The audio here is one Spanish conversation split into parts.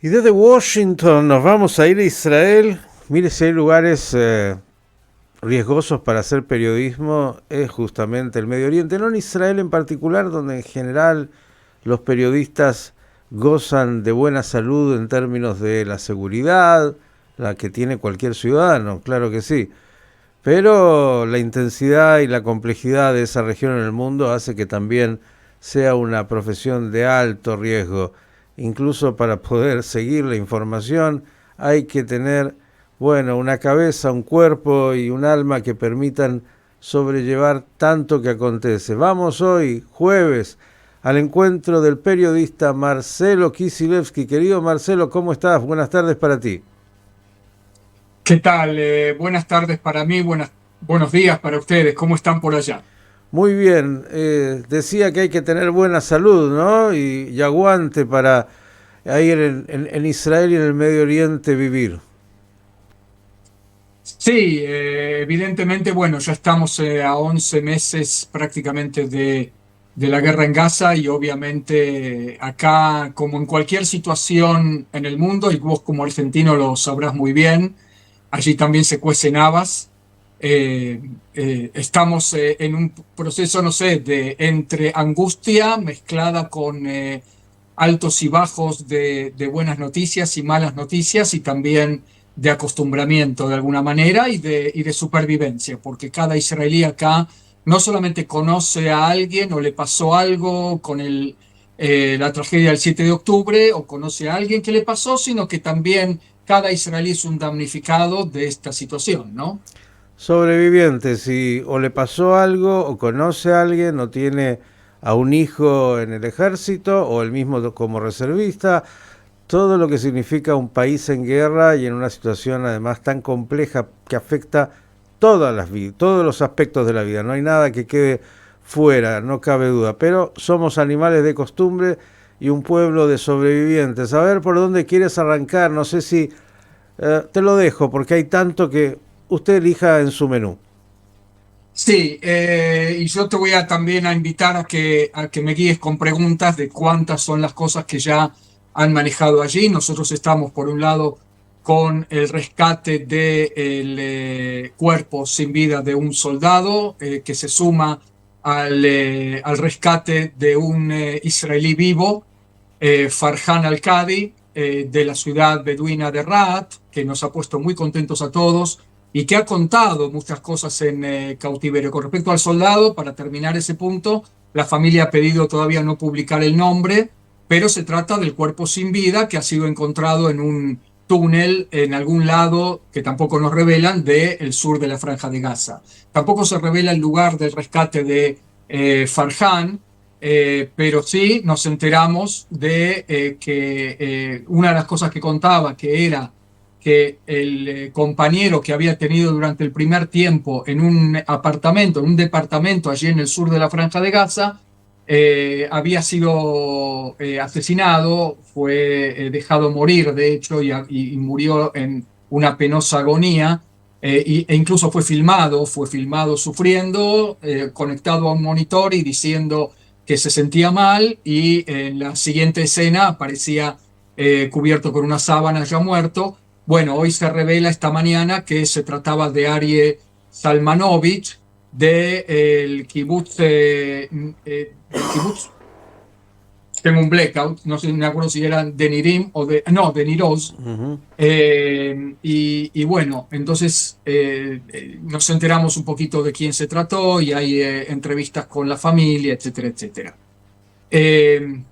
Y desde Washington nos vamos a ir a Israel. Mire, si hay lugares riesgosos para hacer periodismo, es justamente el Medio Oriente, no en Israel en particular, donde en general los periodistas gozan de buena salud en términos de la seguridad, la que tiene cualquier ciudadano, claro que sí. Pero la intensidad y la complejidad de esa región en el mundo hace que también sea una profesión de alto riesgo. Incluso para poder seguir la información hay que tener, bueno, una cabeza, un cuerpo y un alma que permitan sobrellevar tanto que acontece. Vamos hoy, jueves, al encuentro del periodista Marcelo Kisilevsky. Querido Marcelo, ¿cómo estás? Buenas tardes para ti. ¿Qué tal? Buenas tardes para mí, buenos días para ustedes. ¿Cómo están por allá? Muy bien, decía que hay que tener buena salud, ¿no? Y aguante para ahí en Israel y en el Medio Oriente vivir. Sí, evidentemente, bueno, ya estamos a 11 meses prácticamente de la guerra en Gaza y obviamente acá, como en cualquier situación en el mundo, y vos como argentino lo sabrás muy bien, allí también se cuecen habas. Eh, Estamos en un proceso, no sé, de entre angustia mezclada con altos y bajos de buenas noticias y malas noticias y también de acostumbramiento de alguna manera y de supervivencia, porque cada israelí acá no solamente conoce a alguien o le pasó algo con la tragedia del 7 de octubre o conoce a alguien que le pasó, sino que también cada israelí es un damnificado de esta situación, ¿no? Sobrevivientes, si o le pasó algo, o conoce a alguien, o tiene a un hijo en el ejército, o el mismo como reservista, todo lo que significa un país en guerra y en una situación además tan compleja que afecta todas las vidas, todos los aspectos de la vida. No hay nada que quede fuera, no cabe duda. Pero somos animales de costumbre y un pueblo de sobrevivientes. A ver por dónde quieres arrancar. No sé si te lo dejo porque hay tanto que usted elija en su menú. Sí, y yo te voy a también a invitar a que me guíes con preguntas de cuántas son las cosas que ya han manejado allí. Nosotros estamos, por un lado, con el rescate del cuerpo sin vida de un soldado que se suma al rescate de un israelí vivo, Farhan Al-Qadi, de la ciudad beduina de Raat, que nos ha puesto muy contentos a todos y que ha contado muchas cosas en cautiverio. Con respecto al soldado, para terminar ese punto, la familia ha pedido todavía no publicar el nombre, pero se trata del cuerpo sin vida que ha sido encontrado en un túnel en algún lado que tampoco nos revelan del sur de la Franja de Gaza. Tampoco se revela el lugar del rescate de Farhan, pero sí nos enteramos de que una de las cosas que contaba, que era que el compañero que había tenido durante el primer tiempo en un apartamento, en un departamento allí en el sur de la Franja de Gaza, había sido asesinado, fue dejado morir, de hecho, y murió en una penosa agonía. E incluso fue filmado sufriendo, conectado a un monitor y diciendo que se sentía mal, y en la siguiente escena aparecía cubierto con una sábana ya muerto. Bueno, hoy se revela esta mañana que se trataba de Arie Salmanovich del kibutz, del kibutz, tengo un blackout, no sé, no me acuerdo si eran de Nirim o no, de Niroz. Uh -huh. Y bueno, entonces nos enteramos un poquito de quién se trató y hay entrevistas con la familia, etcétera, etcétera. Eh,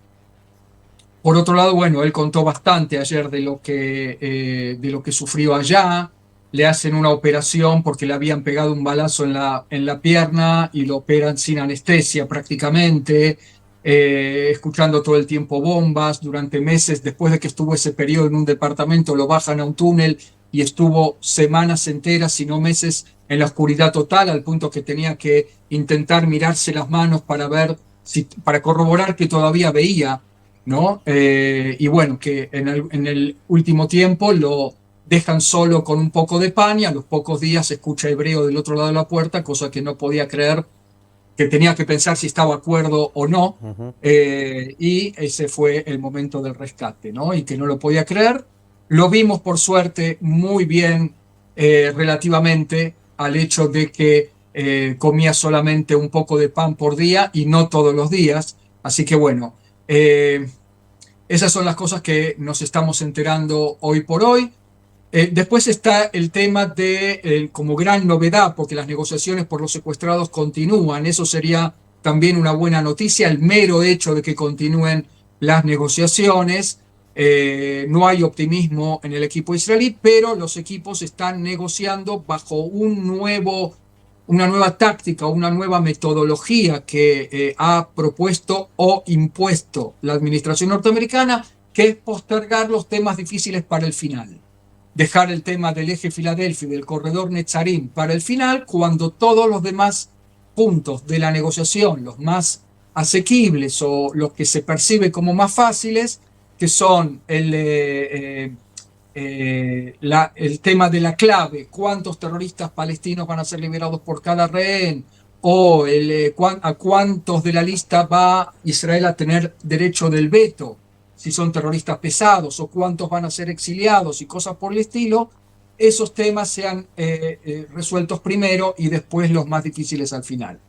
por otro lado, bueno, él contó bastante ayer de lo que sufrió allá. Le hacen una operación porque le habían pegado un balazo en la pierna y lo operan sin anestesia prácticamente, escuchando todo el tiempo bombas durante meses. Después de que estuvo ese periodo en un departamento, lo bajan a un túnel y estuvo semanas enteras, si no meses, en la oscuridad total, al punto que tenía que intentar mirarse las manos para ver, para corroborar que todavía veía, ¿no? Y bueno, que en el último tiempo lo dejan solo con un poco de pan y a los pocos días se escucha hebreo del otro lado de la puerta, cosa que no podía creer que tenía que pensar si estaba de acuerdo o no, Ujú. y ese fue el momento del rescate, ¿no? Y que no lo podía creer. Lo vimos, por suerte, muy bien relativamente al hecho de que comía solamente un poco de pan por día y no todos los días. Así que bueno, esas son las cosas que nos estamos enterando hoy por hoy. Después está el tema de, como gran novedad, porque las negociaciones por los secuestrados continúan. Eso sería también una buena noticia, el mero hecho de que continúen las negociaciones. No hay optimismo en el equipo israelí, pero los equipos están negociando bajo una nueva táctica, una nueva metodología que ha propuesto o impuesto la administración norteamericana, que es postergar los temas difíciles para el final, dejar el tema del eje Filadelfia y del corredor Netzarim para el final, cuando todos los demás puntos de la negociación, los más asequibles o los que se perciben como más fáciles, que son el tema de la clave, cuántos terroristas palestinos van a ser liberados por cada rehén, o a cuántos de la lista va Israel a tener derecho del veto, si son terroristas pesados, o cuántos van a ser exiliados y cosas por el estilo. Esos temas sean resueltos primero y después los más difíciles al final.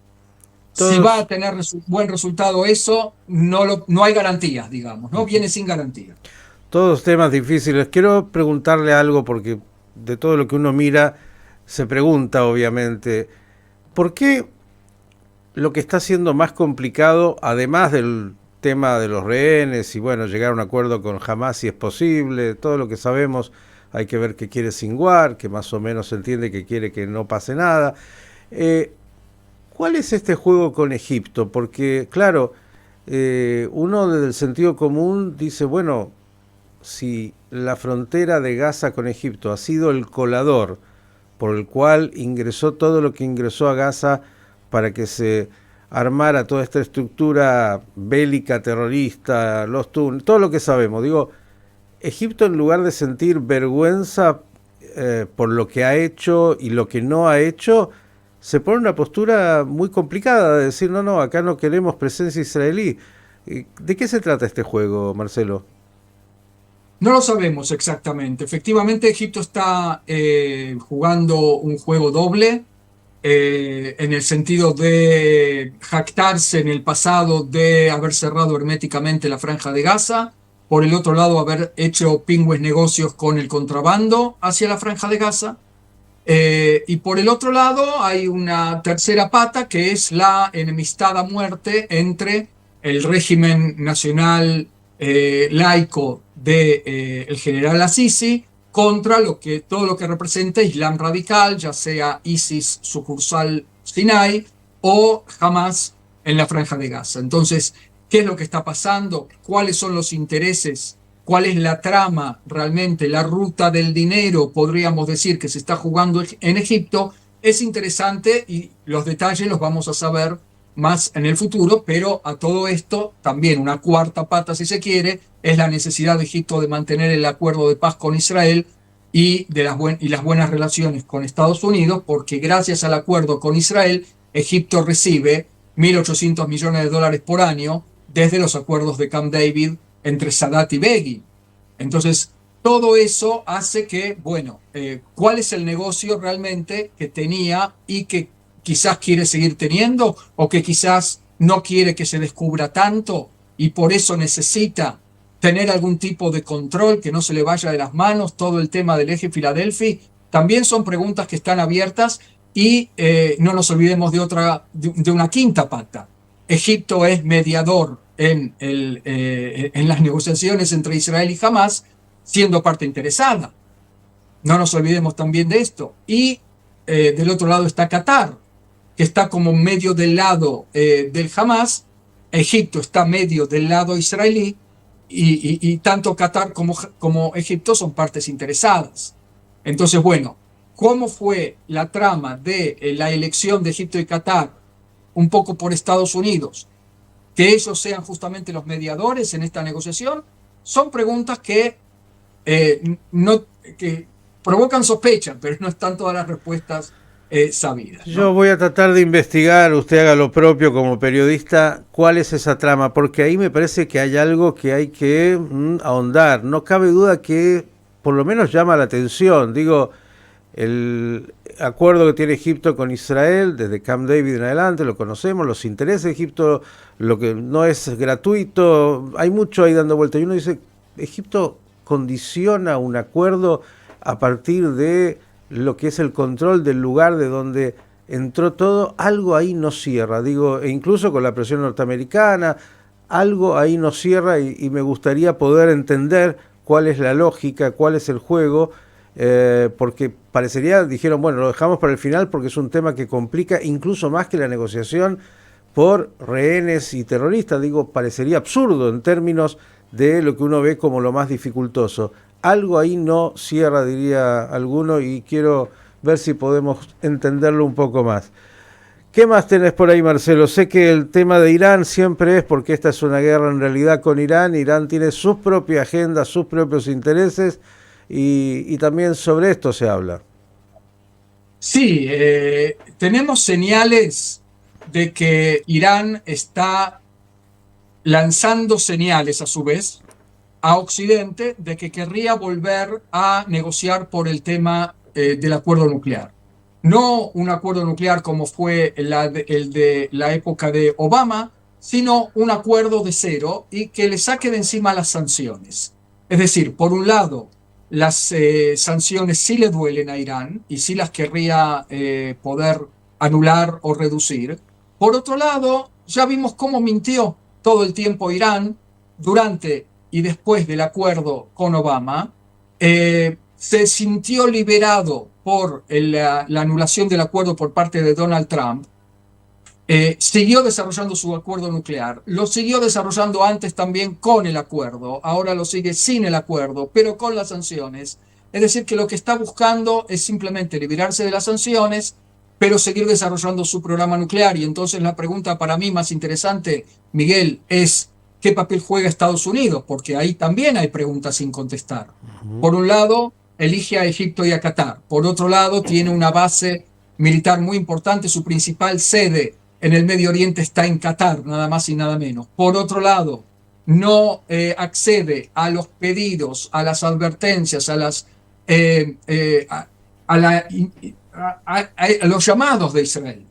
Si va a Todos, tener buen resultado eso, no hay garantías, digamos, ¿no? Viene sin garantía. todos temas difíciles. Quiero preguntarle algo porque de todo lo que uno mira se pregunta, obviamente, ¿por qué lo que está siendo más complicado, además del tema de los rehenes y bueno, llegar a un acuerdo con Hamas si es posible, todo lo que sabemos, hay que ver qué quiere Sinwar, que más o menos se entiende que quiere que no pase nada. Eh, ¿Cuál es este juego con Egipto? Porque, claro, uno desde el sentido común dice, bueno, si la frontera de Gaza con Egipto ha sido el colador por el cual ingresó todo lo que ingresó a Gaza para que se armara toda esta estructura bélica, terrorista, los túneles, todo lo que sabemos. Digo, Egipto, en lugar de sentir vergüenza por lo que ha hecho y lo que no ha hecho, se pone en una postura muy complicada de decir, no, no, acá no queremos presencia israelí. ¿De qué se trata este juego, Marcelo? No lo sabemos exactamente. Efectivamente, Egipto está jugando un juego doble, en el sentido de jactarse en el pasado de haber cerrado herméticamente la franja de Gaza, por el otro lado haber hecho pingües negocios con el contrabando hacia la franja de Gaza, y por el otro lado hay una tercera pata que es la enemistad a muerte entre el régimen nacional laico de el general Assisi contra todo lo que representa Islam radical, ya sea ISIS sucursal Sinai o Hamas en la franja de Gaza. Entonces, ¿qué es lo que está pasando? ¿Cuáles son los intereses? ¿Cuál es la trama realmente, la ruta del dinero, podríamos decir, que se está jugando en Egipto? Es interesante y los detalles los vamos a saber más en el futuro, pero a todo esto también una cuarta pata, si se quiere, es la necesidad de Egipto de mantener el acuerdo de paz con Israel y las buenas relaciones con Estados Unidos, porque gracias al acuerdo con Israel, Egipto recibe 1.800 millones de dólares por año desde los acuerdos de Camp David entre Sadat y Begin. Entonces, todo eso hace que, bueno, ¿cuál es el negocio realmente que tenía y que quizás quiere seguir teniendo o que quizás no quiere que se descubra tanto y por eso necesita tener algún tipo de control, que no se le vaya de las manos todo el tema del eje Filadelfia? También son preguntas que están abiertas y no nos olvidemos de una quinta pata. Egipto es mediador en las negociaciones entre Israel y Hamas, siendo parte interesada. No nos olvidemos también de esto. Y del otro lado está Qatar, que está como medio del lado del Hamas. Egipto está medio del lado israelí y tanto Qatar como Egipto son partes interesadas. Entonces, bueno, ¿cómo fue la trama de la elección de Egipto y Qatar un poco por Estados Unidos? Que ellos sean justamente los mediadores en esta negociación, son preguntas no, que provocan sospecha, pero no están todas las respuestas sabidas, Yo ¿no? voy a tratar de investigar, usted haga lo propio como periodista, cuál es esa trama, porque ahí me parece que hay algo que hay que ahondar. No cabe duda que por lo menos llama la atención. Digo, el acuerdo que tiene Egipto con Israel desde Camp David en adelante, lo conocemos, los intereses de Egipto, lo que no es gratuito, hay mucho ahí dando vuelta. Y uno dice, Egipto condiciona un acuerdo a partir de lo que es el control del lugar de donde entró todo, algo ahí no cierra, digo, e incluso con la presión norteamericana, algo ahí no cierra y me gustaría poder entender cuál es la lógica, cuál es el juego, porque parecería, dijeron, bueno, lo dejamos para el final porque es un tema que complica incluso más que la negociación por rehenes y terroristas. Digo, parecería absurdo en términos de lo que uno ve como lo más dificultoso. Algo ahí no cierra, diría alguno, y quiero ver si podemos entenderlo un poco más. ¿Qué más tenés por ahí, Marcelo? Sé que el tema de Irán siempre es, porque esta es una guerra en realidad con Irán. Irán tiene su propia agenda, sus propios intereses, y también sobre esto se habla. Sí, tenemos señales de que Irán está lanzando señales a su vez a Occidente de que querría volver a negociar por el tema del acuerdo nuclear. No un acuerdo nuclear como fue el de la época de Obama, sino un acuerdo de cero y que le saque de encima las sanciones. Es decir, por un lado, las sanciones sí le duelen a Irán y sí las querría poder anular o reducir. Por otro lado, ya vimos cómo mintió todo el tiempo Irán durante y después del acuerdo con Obama, se sintió liberado por la anulación del acuerdo por parte de Donald Trump, siguió desarrollando su acuerdo nuclear, lo siguió desarrollando antes también con el acuerdo, ahora lo sigue sin el acuerdo, pero con las sanciones. Es decir, que lo que está buscando es simplemente liberarse de las sanciones, pero seguir desarrollando su programa nuclear. Y entonces la pregunta para mí más interesante, Miguel, es ¿qué papel juega Estados Unidos? Porque ahí también hay preguntas sin contestar. Por un lado, elige a Egipto y a Qatar. Por otro lado, tiene una base militar muy importante, su principal sede en el Medio Oriente está en Qatar, nada más y nada menos. Por otro lado, no accede a los pedidos, a las advertencias, a las a, la, a los llamados de Israel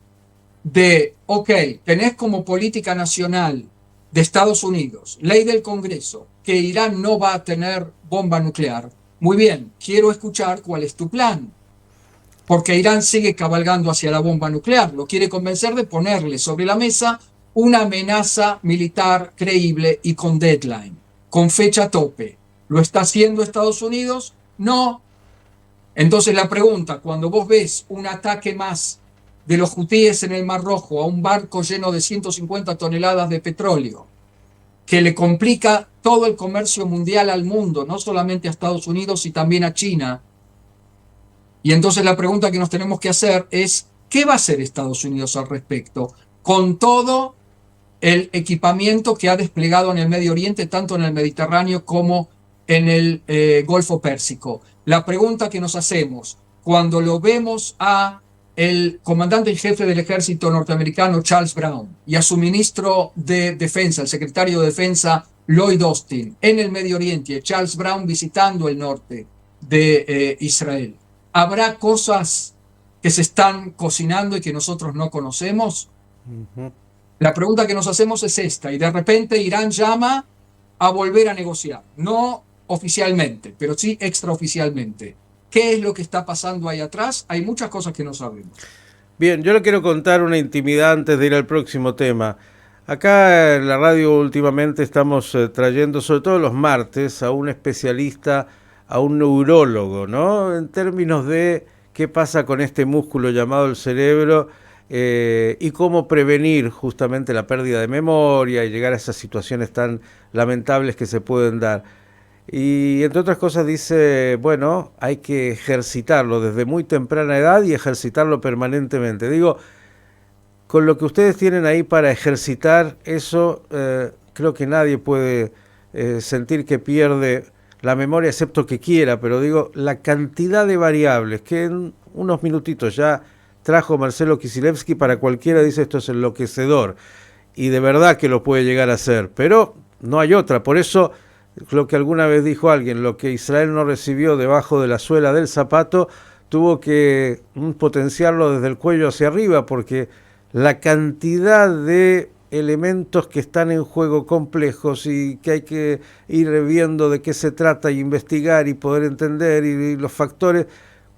de, ok, tenés como política nacional de Estados Unidos, ley del Congreso, que Irán no va a tener bomba nuclear. Muy bien, quiero escuchar cuál es tu plan, porque Irán sigue cabalgando hacia la bomba nuclear, lo quiere convencer de ponerle sobre la mesa una amenaza militar creíble y con deadline, con fecha tope. ¿Lo está haciendo Estados Unidos? No. Entonces la pregunta, cuando vos ves un ataque más de los hutíes en el Mar Rojo a un barco lleno de 150 toneladas de petróleo, que le complica todo el comercio mundial al mundo, no solamente a Estados Unidos y también a China, y entonces la pregunta que nos tenemos que hacer es, ¿qué va a hacer Estados Unidos al respecto? Con todo el equipamiento que ha desplegado en el Medio Oriente, tanto en el Mediterráneo como en el Golfo Pérsico. La pregunta que nos hacemos cuando lo vemos a el comandante en jefe del ejército norteamericano, Charles Brown, y a su ministro de Defensa, el secretario de Defensa, Lloyd Austin, en el Medio Oriente, Charles Brown visitando el norte de Israel. ¿Habrá cosas que se están cocinando y que nosotros no conocemos? La pregunta que nos hacemos es esta, y de repente Irán llama a volver a negociar, no oficialmente, pero sí extraoficialmente. ¿Qué es lo que está pasando ahí atrás? Hay muchas cosas que no sabemos. Bien, yo le quiero contar una intimidad antes de ir al próximo tema. Acá en la radio últimamente estamos trayendo, sobre todo los martes, a un especialista, a un neurólogo, ¿no? En términos de qué pasa con este músculo llamado el cerebro y cómo prevenir justamente la pérdida de memoria y llegar a esas situaciones tan lamentables que se pueden dar. Y entre otras cosas dice, bueno, hay que ejercitarlo desde muy temprana edad y ejercitarlo permanentemente. Digo, con lo que ustedes tienen ahí para ejercitar eso, creo que nadie puede sentir que pierde la memoria, excepto que quiera, pero digo, la cantidad de variables que en unos minutitos ya trajo Marcelo Kisilevsky, para cualquiera dice esto es enloquecedor. Y de verdad que lo puede llegar a ser, pero no hay otra. Por eso, lo que alguna vez dijo alguien, lo que Israel no recibió debajo de la suela del zapato, tuvo que potenciarlo desde el cuello hacia arriba, porque la cantidad de elementos que están en juego complejos y que hay que ir viendo de qué se trata y investigar y poder entender y los factores,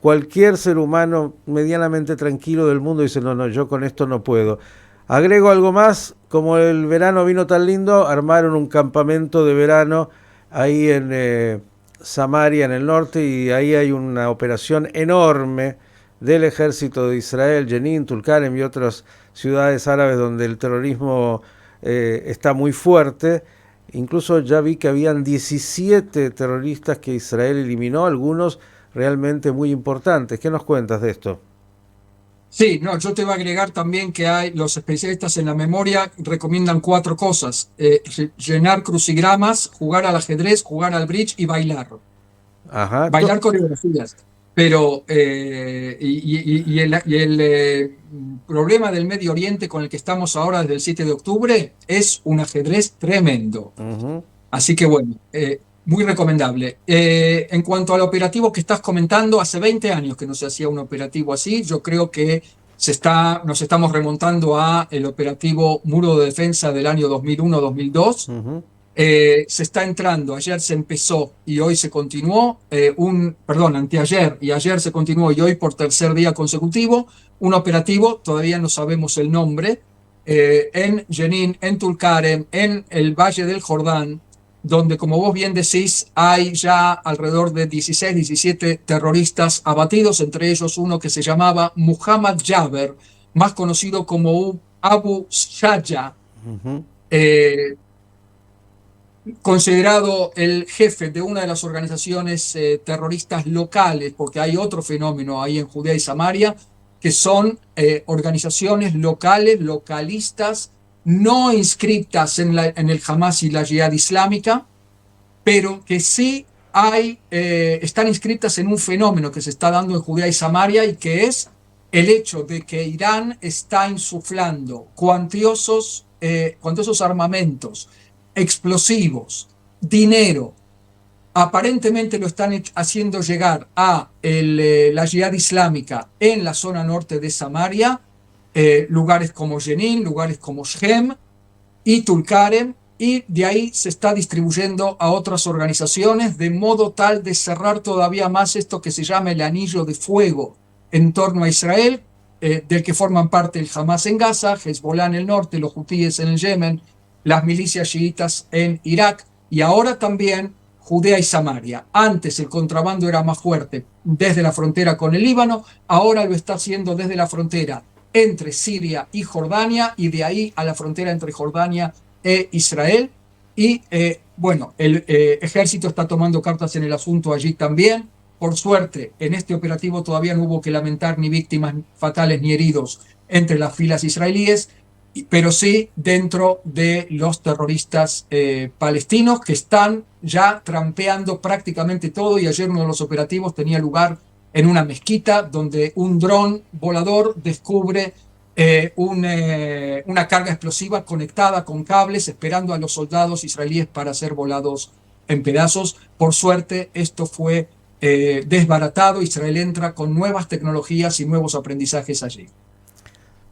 cualquier ser humano medianamente tranquilo del mundo dice, no, yo con esto no puedo. Agrego algo más, como el verano vino tan lindo, armaron un campamento de verano ahí en Samaria, en el norte, y ahí hay una operación enorme del ejército de Israel, Jenin, Tulkarem y otras ciudades árabes donde el terrorismo está muy fuerte. Incluso ya vi que habían 17 terroristas que Israel eliminó, algunos realmente muy importantes. ¿Qué nos cuentas de esto? Sí, no, yo te voy a agregar también que hay los especialistas en la memoria recomiendan 4 cosas: llenar crucigramas, jugar al ajedrez, jugar al bridge y bailar. Ajá, Bailar coreografías. Pero el problema del Medio Oriente con el que estamos ahora desde el 7 de octubre es un ajedrez tremendo. uh-huh. Así que bueno, muy recomendable. En cuanto al operativo que estás comentando, hace 20 años que no se hacía un operativo así. Yo creo que nos estamos remontando a el operativo Muro de Defensa del año 2001-2002. Uh-huh. Se está entrando, ayer se empezó y hoy se continuó, anteayer y ayer se continuó y hoy por tercer día consecutivo, un operativo, todavía no sabemos el nombre, en Jenin, en Tulkarem, en el Valle del Jordán, donde, como vos bien decís, hay ya alrededor de 16, 17 terroristas abatidos, entre ellos uno que se llamaba Muhammad Jaber, más conocido como Abu Shaja. Uh-huh. Considerado el jefe de una de las organizaciones terroristas locales, porque hay otro fenómeno ahí en Judea y Samaria, que son organizaciones locales, localistas, no inscritas en el Hamas y la Yihad Islámica, pero que sí están inscritas en un fenómeno que se está dando en Judea y Samaria, y que es el hecho de que Irán está insuflando cuantiosos armamentos, explosivos, dinero. Aparentemente lo están haciendo llegar a la Yihad Islámica en la zona norte de Samaria, lugares como Jenin, lugares como Shem y Tulkarem, y de ahí se está distribuyendo a otras organizaciones de modo tal de cerrar todavía más esto que se llama el anillo de fuego en torno a Israel, del que forman parte el Hamas en Gaza, Hezbollah en el norte, los hutíes en el Yemen, las milicias chiitas en Irak y ahora también Judea y Samaria. Antes el contrabando era más fuerte desde la frontera con el Líbano, ahora lo está haciendo desde la frontera entre Siria y Jordania, y de ahí a la frontera entre Jordania e Israel. Y el ejército está tomando cartas en el asunto allí también. Por suerte, en este operativo todavía no hubo que lamentar ni víctimas fatales ni heridos entre las filas israelíes, pero sí dentro de los terroristas palestinos, que están ya trampeando prácticamente todo. Y ayer uno de los operativos tenía lugar en una mezquita donde un dron volador descubre una carga explosiva conectada con cables, esperando a los soldados israelíes para ser volados en pedazos. Por suerte, esto fue desbaratado. Israel entra con nuevas tecnologías y nuevos aprendizajes allí.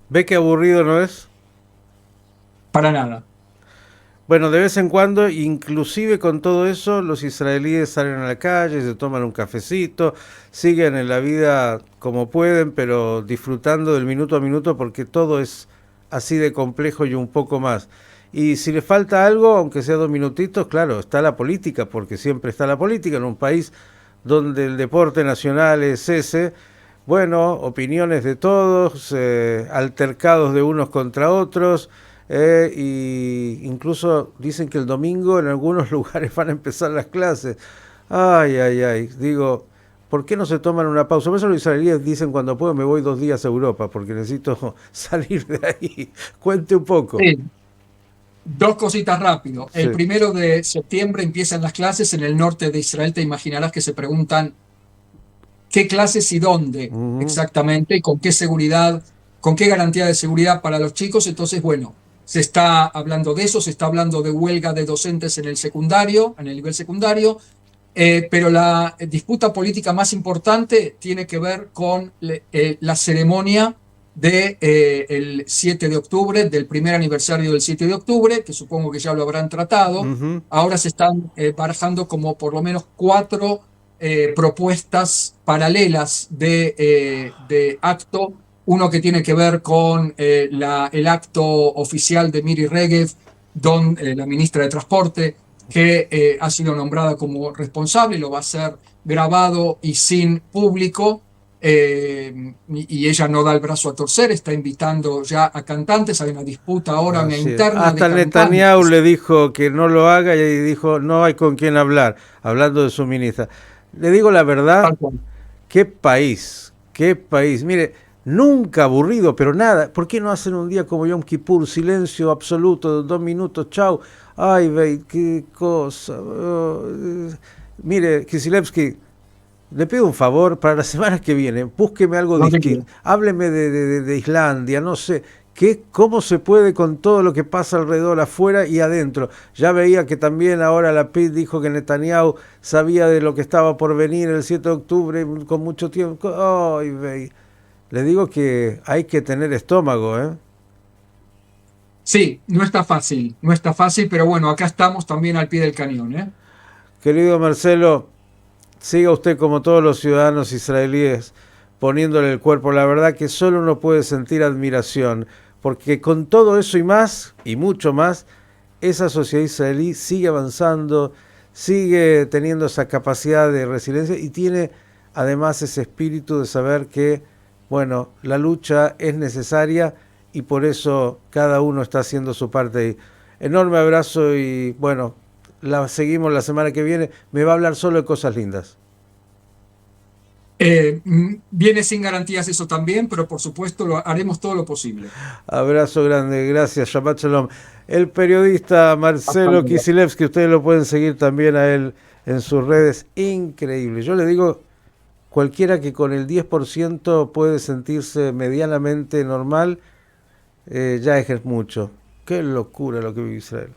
¿Ve qué aburrido no es? Para nada. Bueno, de vez en cuando, inclusive con todo eso, los israelíes salen a la calle, se toman un cafecito, siguen en la vida como pueden, pero disfrutando del minuto a minuto, porque todo es así de complejo y un poco más. Y si le falta algo, aunque sea 2 minutitos, claro, está la política, porque siempre está la política en un país donde el deporte nacional es ese. Bueno, opiniones de todos, altercados de unos contra otros. Y incluso dicen que el domingo en algunos lugares van a empezar las clases. Ay, digo, ¿por qué no se toman una pausa? Por eso los israelíes dicen cuando puedo me voy 2 días a Europa, porque necesito salir de ahí. Cuente un poco. Sí. 2 cositas rápido. Sí. El 1 de septiembre empiezan las clases en el norte de Israel. Te imaginarás que se preguntan qué clases y dónde Ujú. exactamente y con qué seguridad, con qué garantía de seguridad para los chicos. Entonces, bueno, se está hablando de eso, se está hablando de huelga de docentes en el secundario, en el nivel secundario, pero la disputa política más importante tiene que ver con la ceremonia del 7 de octubre, del primer aniversario del 7 de octubre, que supongo que ya lo habrán tratado. Ujú. Ahora se están barajando como por lo menos cuatro propuestas paralelas de acto. Uno que tiene que ver con el acto oficial de Miri Regev, la ministra de Transporte, que ha sido nombrada como responsable, lo va a ser grabado y sin público, y ella no da el brazo a torcer, está invitando ya a cantantes, hay una disputa ahora, una Así es. interna de Hasta Netanyahu cantantes. le dijo que no lo haga y dijo no hay con quién hablar, hablando de su ministra. Le digo la verdad, Tal cual. qué país, qué país. Mire, nunca aburrido, pero nada. ¿Por qué no hacen un día como Yom Kippur, silencio absoluto, 2 minutos, chau? Ay, ve, qué cosa. Mire, Kisilevsky, le pido un favor, para las semanas que vienen, búsqueme algo Lo que quiera. distinto. Hábleme de Islandia, no sé. ¿Cómo se puede con todo lo que pasa alrededor, afuera y adentro? Ya veía que también ahora la PID dijo que Netanyahu sabía de lo que estaba por venir el 7 de octubre con mucho tiempo. Ay, ve. Le digo que hay que tener estómago, ¿eh? Sí, no está fácil, no está fácil, pero bueno, acá estamos también al pie del cañón, ¿eh? Querido Marcelo, siga usted como todos los ciudadanos israelíes poniéndole el cuerpo. La verdad que solo uno puede sentir admiración, porque con todo eso y más, y mucho más, esa sociedad israelí sigue avanzando, sigue teniendo esa capacidad de resiliencia y tiene además ese espíritu de saber que, bueno, la lucha es necesaria y por eso cada uno está haciendo su parte ahí. Enorme abrazo y bueno, la seguimos la semana que viene. Me va a hablar solo de cosas lindas. Viene sin garantías eso también, pero por supuesto haremos todo lo posible. Abrazo grande, gracias, Shabbat Shalom. El periodista Hasta Marcelo luego. Kisilevsky, ustedes lo pueden seguir también a él en sus redes, increíble. Yo le digo, cualquiera que con el 10% puede sentirse medianamente normal, ya es mucho. Qué locura lo que vive Israel.